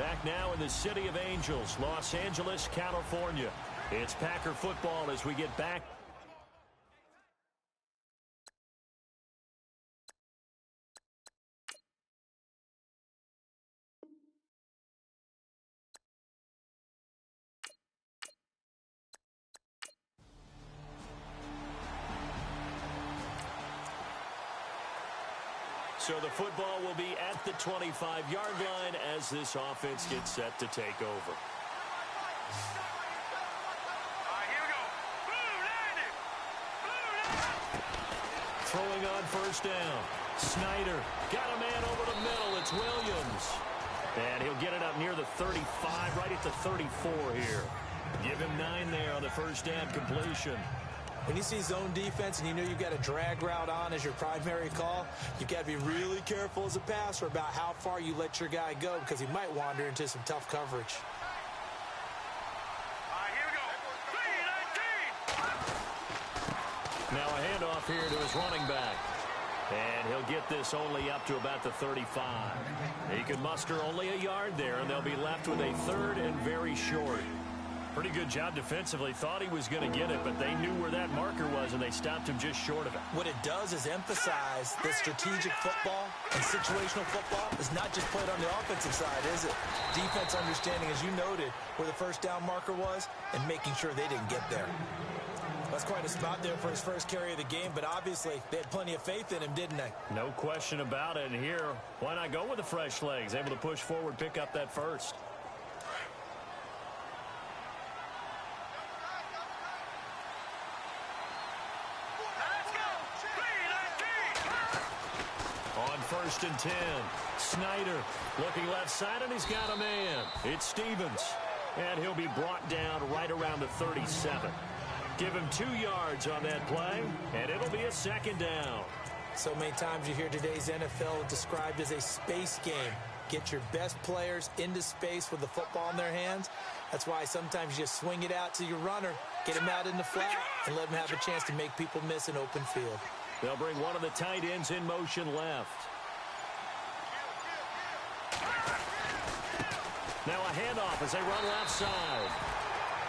Back now in the City of Angels, Los Angeles, California. It's Packer football as we get back. So the football will be at the 25-yard line as this offense gets set to take over. Throwing on first down. Snyder got a man over the middle. It's Williams. And he'll get it up near the 35, right at the 34 here. Give him 9 there on the first down completion. When you see zone defense and you know you've got a drag route on as your primary call, you've got to be really careful as a passer about how far you let your guy go because he might wander into some tough coverage. Now a handoff here to his running back. And he'll get this only up to about the 35. He can muster only a yard there, and they'll be left with a 3rd and very short. Pretty good job defensively. Thought he was going to get it, but they knew where that marker was, and they stopped him just short of it. What it does is emphasize that strategic football and situational football is not just played on the offensive side, is it? Defense understanding, as you noted, where the first down marker was and making sure they didn't get there. That's quite a spot there for his first carry of the game, but obviously they had plenty of faith in him, didn't they? No question about it. And here, why not go with the fresh legs? Able to push forward, pick up that first. On 1st and 10, Snyder looking left side, and he's got a man. It's Stevens, and he'll be brought down right around the 37. Give him 2 yards on that play, and it'll be a 2nd down. So many times you hear today's NFL described as a space game. Get your best players into space with the football in their hands. That's why sometimes you just swing it out to your runner, get him out in the flat, and let him have a chance to make people miss an open field. They'll bring one of the tight ends in motion left. Now a handoff as they run left side.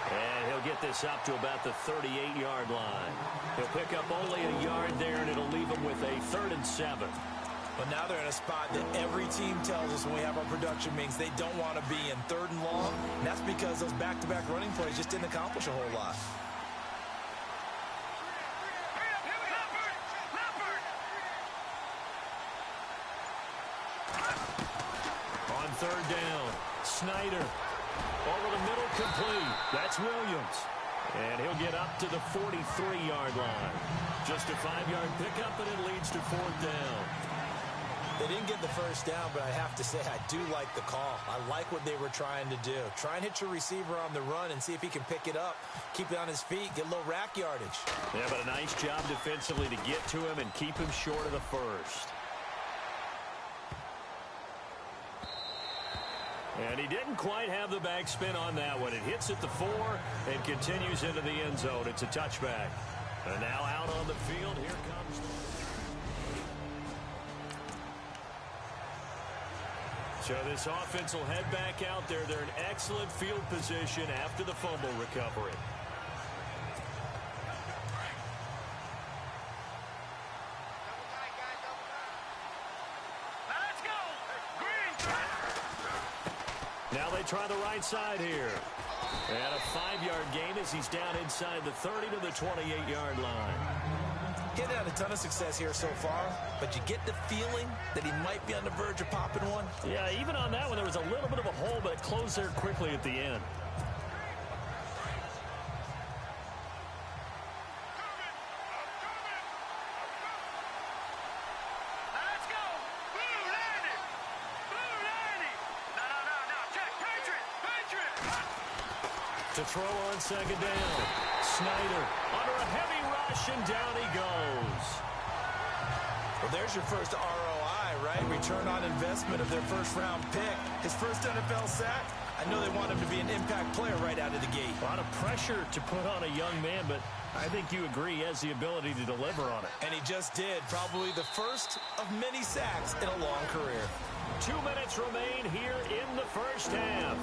And he'll get this up to about the 38-yard line. He'll pick up only a yard there, and it'll leave him with a 3rd and 7. But now they're in a spot that every team tells us when we have our production meetings they don't want to be in 3rd and long. And that's because those back-to-back running plays just didn't accomplish a whole lot. On 3rd down, Snyder. Over the middle, complete. That's Williams. And he'll get up to the 43-yard line. Just a 5-yard pickup, and it leads to 4th down. They didn't get the first down, but I have to say I do like the call. I like what they were trying to do. Try and hit your receiver on the run and see if he can pick it up. Keep it on his feet, get a little rack yardage. Yeah, but a nice job defensively to get to him and keep him short of the first. And he didn't quite have the backspin on that one. It hits at the 4 and continues into the end zone. It's a touchback. And now out on the field, here comes. So this offense will head back out there. They're in excellent field position after the fumble recovery. Now they try the right side here. And a 5-yard gain as he's down inside the 30 to the 28-yard line. Getting had a ton of success here so far, but you get the feeling that he might be on the verge of popping one. Yeah, even on that one, there was a little bit of a hole, but it closed there quickly at the end. To throw on 2nd down. Snyder under a heavy rush, and down he goes. Well, there's your first ROI, right? Return on investment of their first-round pick. His first NFL sack. I know they want him to be an impact player right out of the gate. A lot of pressure to put on a young man, but I think you agree he has the ability to deliver on it. And he just did. Probably the first of many sacks in a long career. 2 minutes remain here in the first half.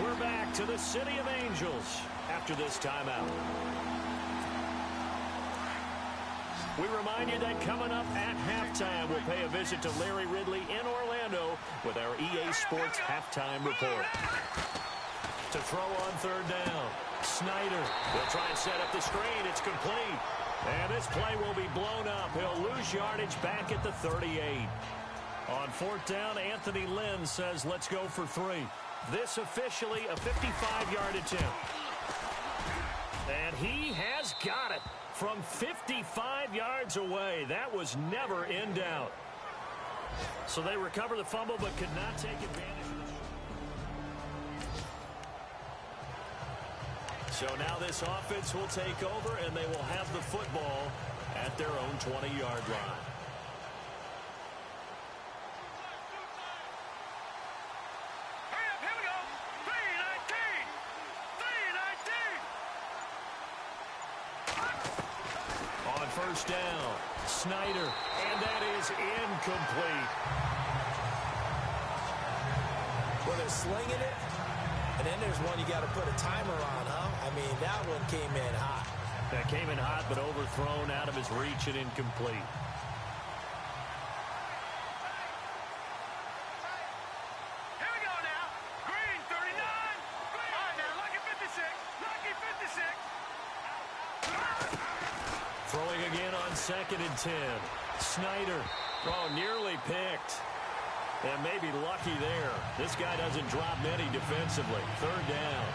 We're back to the City of Angels after this timeout. We remind you that coming up at halftime, we'll pay a visit to Larry Ridley in Orlando with our EA Sports halftime report. To throw on third down, Snyder will try and set up the screen. It's complete. And this play will be blown up. He'll lose yardage back at the 38. On fourth down, Anthony Lynn says, let's go for 3. This officially a 55-yard attempt. And he has got it from 55 yards away. That was never in doubt. So they recover the fumble but could not take advantage of it. So now this offense will take over, and they will have the football at their own 20-yard line. First down, Snyder, and that is incomplete. Well, they're slinging it, and then there's one you got to put a timer on, huh? I mean, that one came in hot. That came in hot, but overthrown, out of his reach and incomplete. Here we go now. Green, 39. All right, now, lucky 56. Lucky 56. Throwing again on 2nd and 10. Snyder, nearly picked. And maybe lucky there. This guy doesn't drop many defensively. Third down.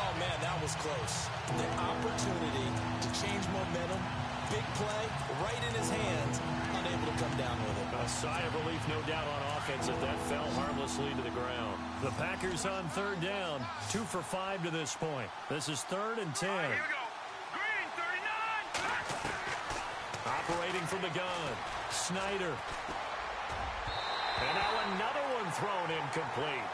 Oh, man, that was close. The opportunity to change momentum, big play, right in his hands, unable to come down with it. A sigh of relief, no doubt, on offense as that fell harmlessly to the ground. The Packers on third down, 2 for 5 to this point. This is 3rd and 10. All right, here we go. Operating from the gun, Snyder. And now another one thrown incomplete.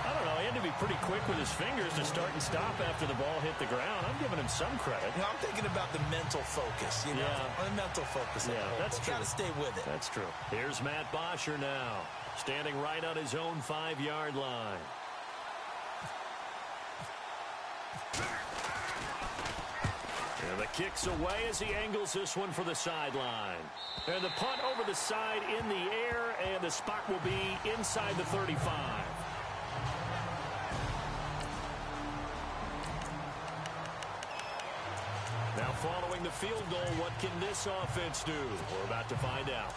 I don't know, he had to be pretty quick with his fingers to start and stop after the ball hit the ground. I'm giving him some credit. You know, I'm thinking about the mental focus, you know. Yeah. The mental focus. Yeah, that's true. Got to stay with it. That's true. Here's Matt Bosher now, standing right on his own 5-yard line. And the kick's away as he angles this one for the sideline. And the punt over the side in the air, and the spot will be inside the 35. Now following the field goal, what can this offense do? We're about to find out.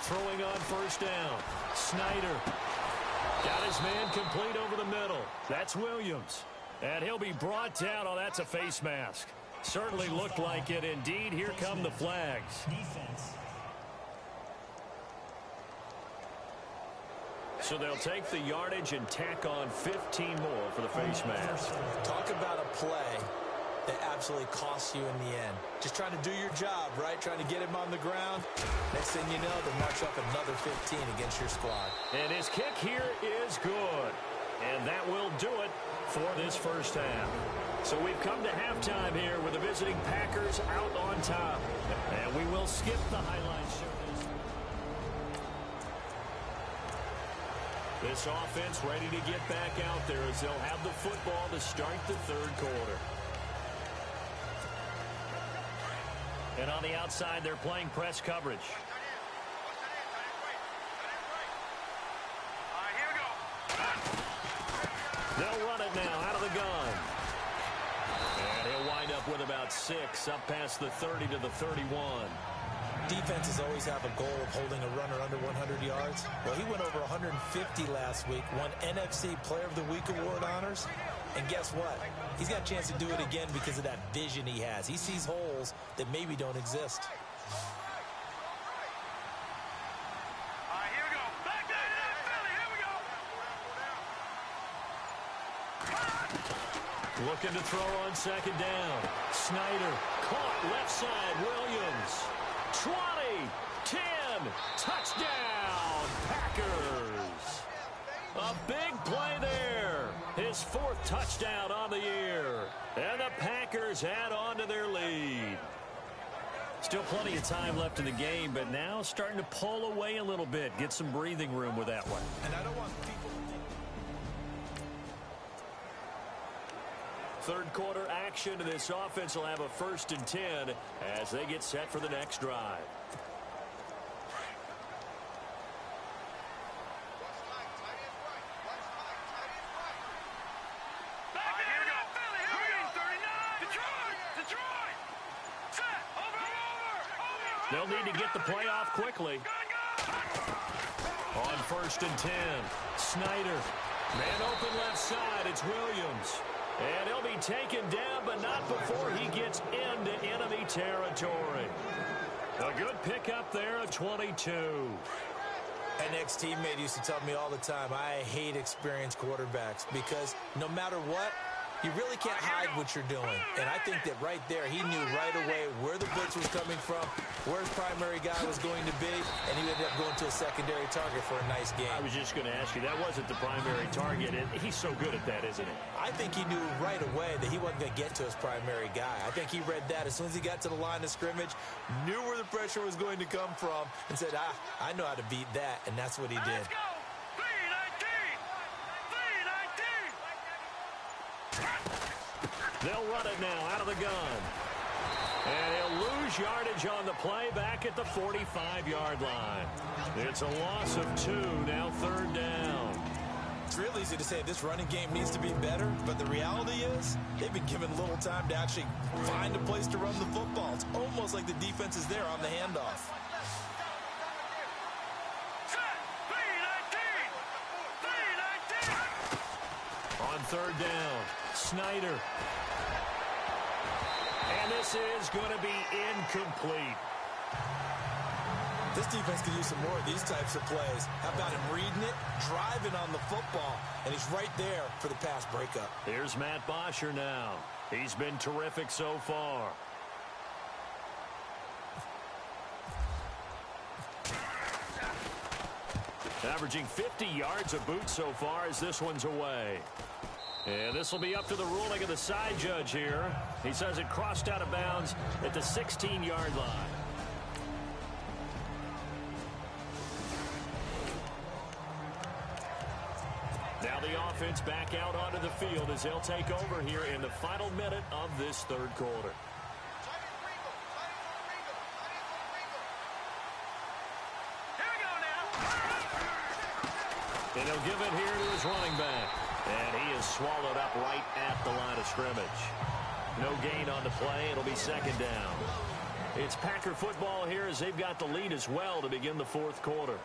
Throwing on first down. Snyder got his man complete over the middle. That's Williams. And he'll be brought down. Oh, that's a face mask. Certainly looked like it. Indeed, here come the flags. So they'll take the yardage and tack on 15 more for the face mask. Talk about a play that absolutely costs you in the end. Just trying to do your job, right? Trying to get him on the ground. Next thing you know, they march up another 15 against your squad. And his kick here is good. And that will do it for this first half. So we've come to halftime here with the visiting Packers out on top. And we will skip the highlights. This offense ready to get back out there as they'll have the football to start the third quarter. And on the outside, they're playing press coverage. They'll run it now out of the gun. And he'll wind up with about 6 up past the 30 to the 31. Defenses always have a goal of holding a runner under 100 yards. Well, he went over 150 last week, won NFC Player of the Week award honors. And guess what? He's got a chance to do it again because of that vision he has. He sees holes that maybe don't exist. All right, here we go. Back to Philly. Here we go. Looking to throw on second down. Snyder caught left side. Williams. 20, 10, touchdown, Packers. A big play there. his 4th touchdown on the year. And the Packers add on to their lead. Still plenty of time left in the game, but now starting to pull away a little bit. Get some breathing room with that one. And I don't want people to think... Third quarter action, and this offense will have a 1st and 10 as they get set for the next drive. They'll need to get the play off quickly. On 1st and 10, Snyder. Man open left side, it's Williams. And he'll be taken down, but not before he gets into enemy territory. A good pickup there at 22. An ex-teammate used to tell me all the time, I hate experienced quarterbacks because no matter what, you really can't hide what you're doing. And I think that right there, he knew right away where the blitz was coming from, where his primary guy was going to be, and he ended up going to a secondary target for a nice game. I was just going to ask you, that wasn't the primary target. He's so good at that, isn't he? I think he knew right away that he wasn't going to get to his primary guy. I think he read that as soon as he got to the line of scrimmage, knew where the pressure was going to come from, and said, I know how to beat that, and that's what he did. Let's go. They'll run it now out of the gun. And he'll lose yardage on the play back at the 45-yard line. It's a loss of 2, now 3rd down. It's real easy to say this running game needs to be better, but the reality is they've been given little time to actually find a place to run the football. It's almost like the defense is there on the handoff. On 3rd down, Snyder. And this is going to be incomplete. This defense could use some more of these types of plays. How about him reading it, driving on the football, and he's right there for the pass breakup. Here's Matt Bosher now. He's been terrific so far. Averaging 50 yards a boot so far as this one's away. And this will be up to the ruling of the side judge here. He says it crossed out of bounds at the 16-yard line. Now the offense back out onto the field as they'll take over here in the final minute of this 3rd quarter. And he'll give it here to his running back. And he is swallowed up right at the line of scrimmage. No gain on the play. It'll be 2nd down. It's Packer football here as they've got the lead as well to begin the 4th quarter.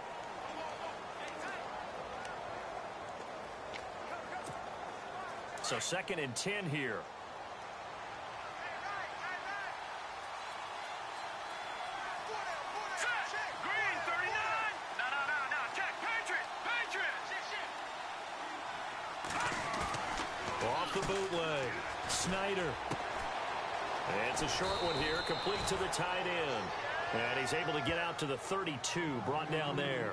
So 2nd and 10 here. Off the bootleg, Snyder. And it's a short one here, complete to the tight end. And he's able to get out to the 32, brought down there.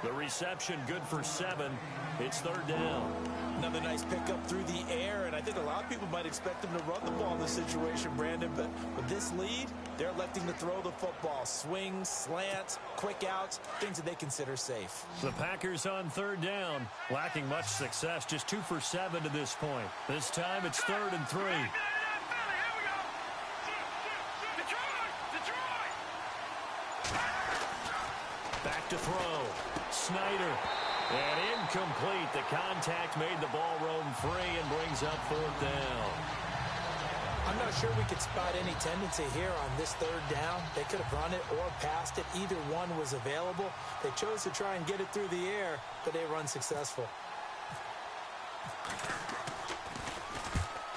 The reception good for 7. It's 3rd down. Another nice pickup through the air, and I think a lot of people might expect them to run the ball in this situation, Brandon, but with this lead, they're electing to throw the football. Swings, slants, quick outs, things that they consider safe. The Packers on 3rd down, lacking much success, just 2 for 7 to this point. This time it's 3rd and 3. Back to throw. Snyder. And incomplete. The contact made the ball roam free and brings up 4th down. I'm not sure we could spot any tendency here on this 3rd down. They could have run it or passed it. Either one was available. They chose to try and get it through the air, but they were unsuccessful.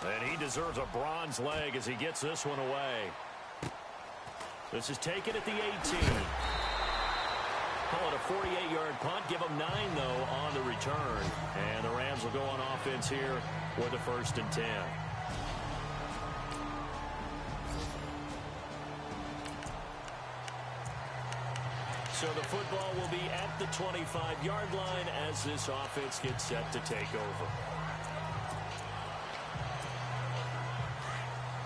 And he deserves a bronze leg as he gets this one away. This is taken at the 18. Call it a 48-yard punt. Give them 9, though, on the return. And the Rams will go on offense here with a 1st and 10. So the football will be at the 25-yard line as this offense gets set to take over.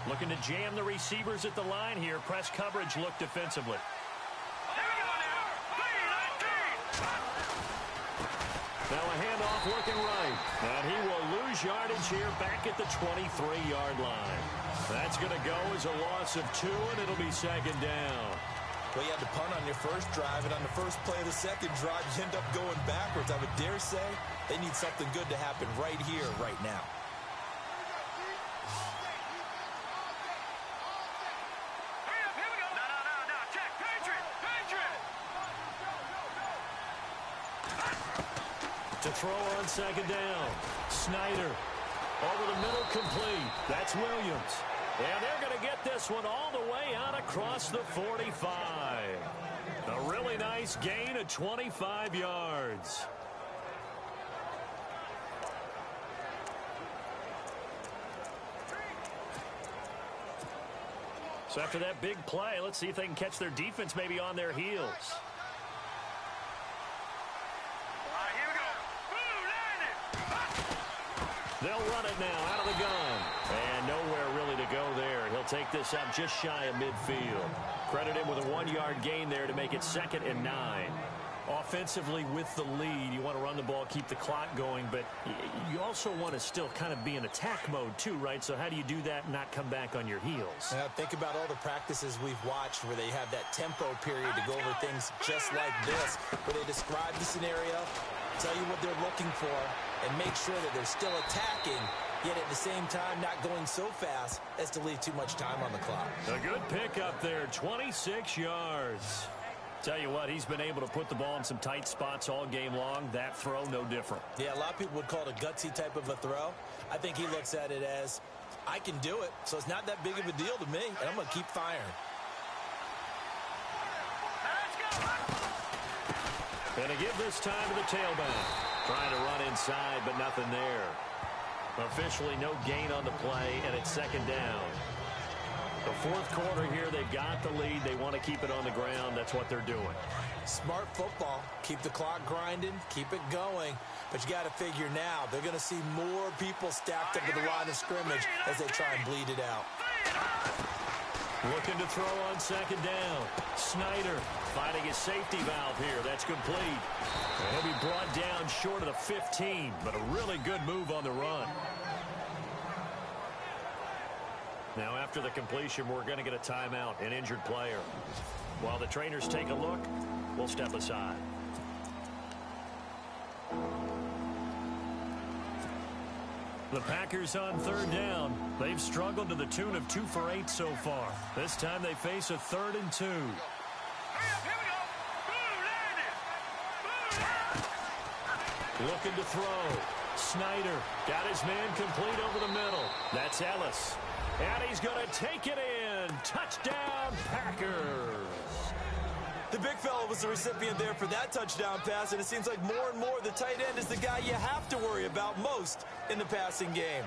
Looking to jam the receivers at the line here. Press coverage look defensively. Here we go now. 3-19. Now a handoff working right. And he will lose yardage here back at the 23-yard line. That's going to go as a loss of 2, and it'll be second down. Well, you had to punt on your first drive, and on the first play of the second drive, you end up going backwards. I would dare say they need something good to happen right here, right now. Hurry up, here we go. No. Check. Patriot. To throw on second down. Snyder. Over the middle, complete. That's Williams. And they're going to get this one all the way out across the 45. A really nice gain of 25 yards. So after that big play, let's see if they can catch their defense maybe on their heels. All right, here we go. They'll run it now out of the gun. And nowhere really to go there. He'll take this up just shy of midfield. Credit him with a 1-yard gain there to make it 2nd and 9. Offensively with the lead, you want to run the ball, keep the clock going, but you also want to still kind of be in attack mode too, right? So how do you do that and not come back on your heels? Now, think about all the practices we've watched where they have that tempo period to go over things just like this, where they describe the scenario, tell you what they're looking for, and make sure that they're still attacking, yet at the same time not going so fast as to leave too much time on the clock. A good pickup there, 26 yards. Tell you what, he's been able to put the ball in some tight spots all game long. That throw, no different. Yeah, a lot of people would call it a gutsy type of a throw. I think he looks at it as, I can do it, so it's not that big of a deal to me, and I'm going to keep firing. And to give this time to the tailback. Trying to run inside, but nothing there. Officially no gain on the play, and it's 2nd down. The 4th quarter here, they've got the lead. They want to keep it on the ground. That's what they're doing. Smart football. Keep the clock grinding. Keep it going. But you got to figure now, they're going to see more people stacked up at the line of scrimmage as they try and bleed it out. Looking to throw on 2nd down. Snyder finding his safety valve here. That's complete. And he'll be brought down short of the 15, but a really good move on the run. Now, after the completion, we're going to get a timeout, an injured player. While the trainers take a look, we'll step aside. The Packers on 3rd down. They've struggled to the tune of 2 for 8 so far. This time they face a 3rd and 2. Hurry up, here we go. Looking to throw. Snyder got his man complete over the middle. That's Ellis. And he's going to take it in. Touchdown, Packers. The big fella was the recipient there for that touchdown pass, and it seems like more and more the tight end is the guy you have to worry about most in the passing game.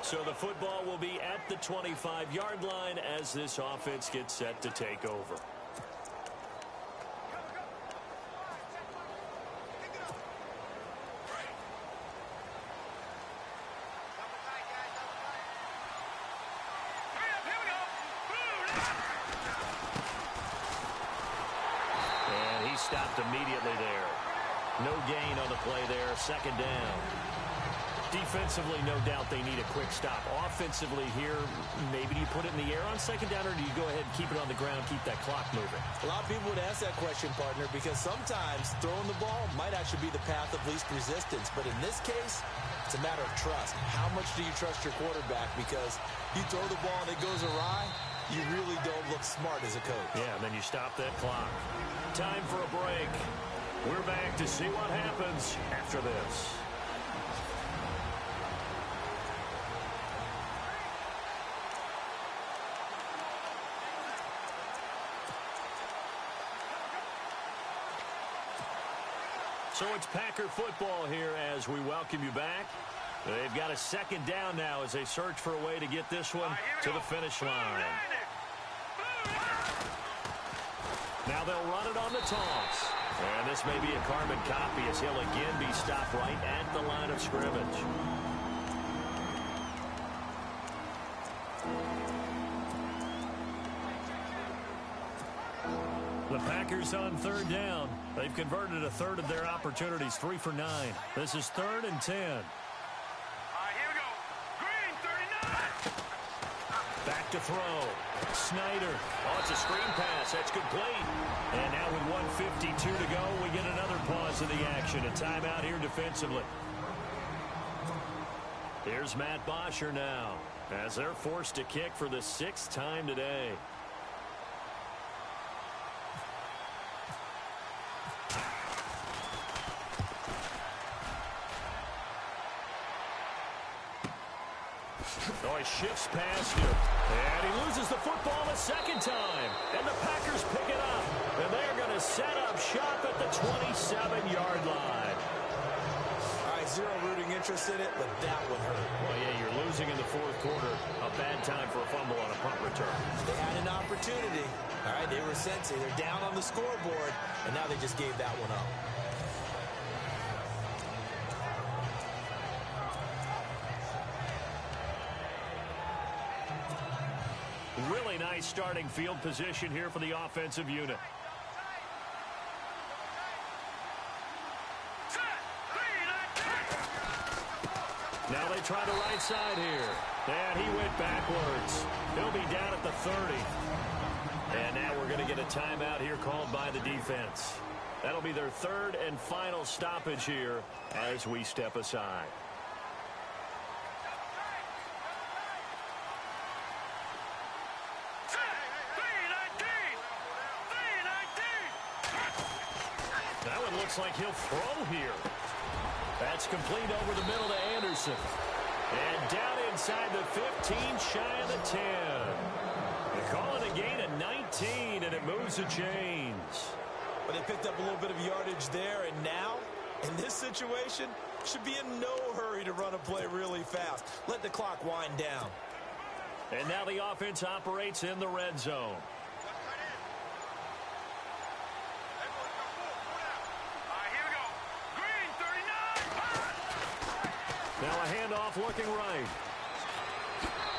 So the football will be at the 25-yard line as this offense gets set to take over. And he stopped immediately there. No gain on the play there. 2nd down. Defensively, no doubt they need a quick stop. Offensively here, maybe do you put it in the air on 2nd down, or do you go ahead and keep it on the ground, keep that clock moving? A lot of people would ask that question, partner, because sometimes throwing the ball might actually be the path of least resistance. But in this case, it's a matter of trust. How much do you trust your quarterback? Because you throw the ball and it goes awry, you really don't look smart as a coach. Yeah, and then you stop that clock. Time for a break. We're back to see what happens after this. So it's Packer football here as we welcome you back. They've got a second down now as they search for a way to get this one to the finish line. Now they'll run it on the toss. And this may be a carbon copy as he'll again be stopped right at the line of scrimmage. The Packers on third down. They've converted a third of their opportunities, 3 for 9. This is 3rd and 10. Here we go. Green, 39. Back to throw. Snyder. Oh, it's a screen pass. That's complete. And now with 1:52 to go, we get another pause in the action. A timeout here defensively. Here's Matt Bosher now as they're forced to kick for the 6th time today. Oh, he shifts past him. And he loses the football a second time. And the Packers pick it up. And they're going to set up shop at the 27-yard line. All right, zero rooting interest in it, but that would hurt. Well, yeah, you're losing in the 4th quarter. A bad time for a fumble on a punt return. They had an opportunity. All right, they were sensing. They're down on the scoreboard, and now they just gave that one up. Really nice starting field position here for the offensive unit. Now they try the right side here. And he went backwards. He'll be down at the 30. And now we're going to get a timeout here called by the defense. That'll be their 3rd and final stoppage here as we step aside. That one looks like he'll throw here. That's complete over the middle to Anderson. And down inside the 15, shy of the 10. They call it a gain of 19, and it moves the chains. But they picked up a little bit of yardage there, and now, in this situation, should be in no hurry to run a play really fast. Let the clock wind down. And now the offense operates in the red zone. Now a handoff looking right.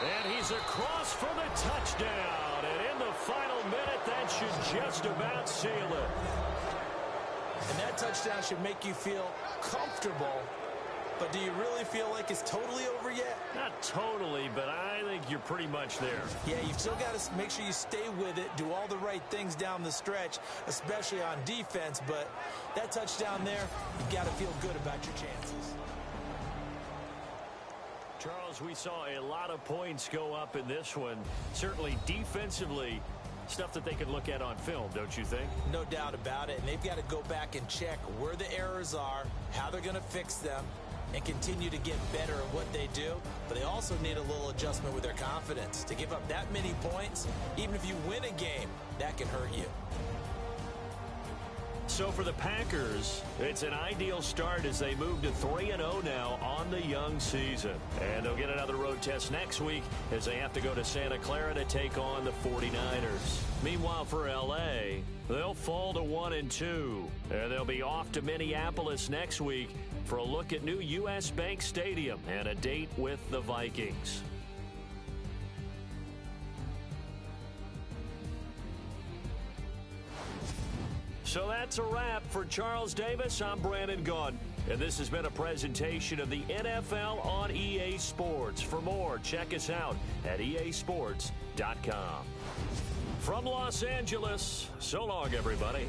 And he's across for the touchdown. And in the final minute, that should just about seal it. And that touchdown should make you feel comfortable. But do you really feel like it's totally over yet? Not totally, but I think you're pretty much there. Yeah, you've still got to make sure you stay with it, do all the right things down the stretch, especially on defense. But that touchdown there, you've got to feel good about your chances. Charles, we saw a lot of points go up in this one. Certainly defensively, stuff that they could look at on film, don't you think? No doubt about it. And they've got to go back and check where the errors are, how they're going to fix them, and continue to get better at what they do. But they also need a little adjustment with their confidence. To give up that many points, even if you win a game, that can hurt you. So for the Packers, it's an ideal start as they move to 3-0 now on the young season. And they'll get another road test next week as they have to go to Santa Clara to take on the 49ers. Meanwhile, for L.A., they'll fall to 1-2. And they'll be off to Minneapolis next week for a look at new U.S. Bank Stadium and a date with the Vikings. So that's a wrap. For Charles Davis, I'm Brandon Gunn. And this has been a presentation of the NFL on EA Sports. For more, check us out at easports.com. From Los Angeles, so long, everybody.